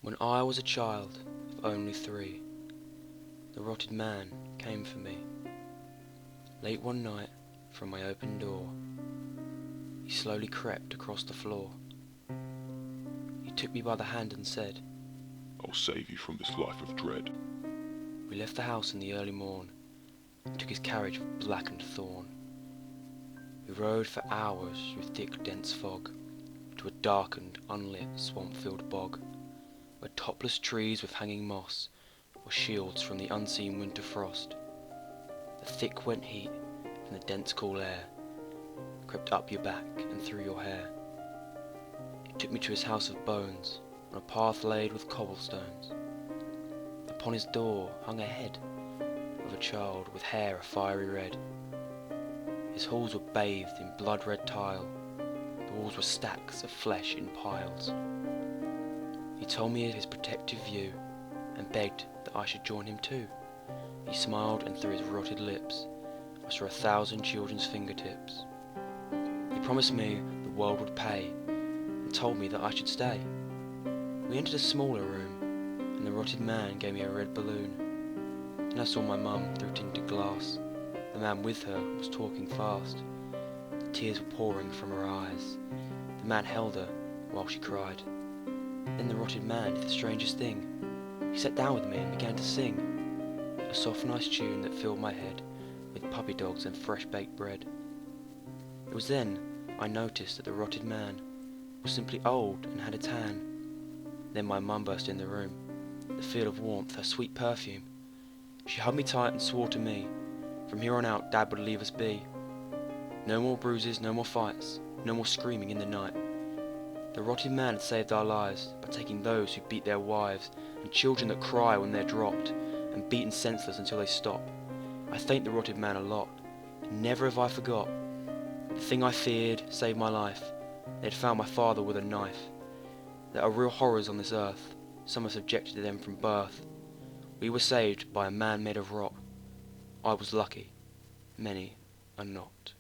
When I was a child of only 3, the rotted man came for me. Late one night, from my open door, he slowly crept across the floor. He took me by the hand and said, "I'll save you from this life of dread." We left the house in the early morn, and took his carriage of blackened thorn. We rode for hours through thick dense fog, to a darkened, unlit, swamp-filled bog, where topless trees with hanging moss were shields from the unseen winter frost. The thick wet heat from the dense cool air crept up your back and through your hair. He took me to his house of bones, on a path laid with cobblestones. Upon his door hung a head of a child with hair a fiery red. His halls were bathed in blood-red tile, the walls were stacks of flesh in piles. He told me of his protective view, and begged that I should join him too. He smiled, and through his rotted lips I saw 1,000 children's fingertips. He promised me the world would pay, and told me that I should stay. We entered a smaller room, and the rotted man gave me a red balloon. Then I saw my mum through tinted glass. The man with her was talking fast. Tears were pouring from her eyes. The man held her while she cried. Then the rotted man did the strangest thing. He sat down with me and began to sing a soft, nice tune that filled my head with puppy dogs and fresh baked bread. It was then I noticed that the rotted man was simply old and had a tan. Then my mum burst in the room, the feel of warmth, her sweet perfume. She hugged me tight and swore to me, from here on out Dad would leave us be. No more bruises, no more fights, no more screaming in the night. The rotted man had saved our lives by taking those who beat their wives and children that cry when they're dropped and beaten senseless until they stop. I thank the rotted man a lot, and never have I forgot. The thing I feared saved my life. They had found my father with a knife. There are real horrors on this earth, some are subjected to them from birth. We were saved by a man made of rock. I was lucky, many are not.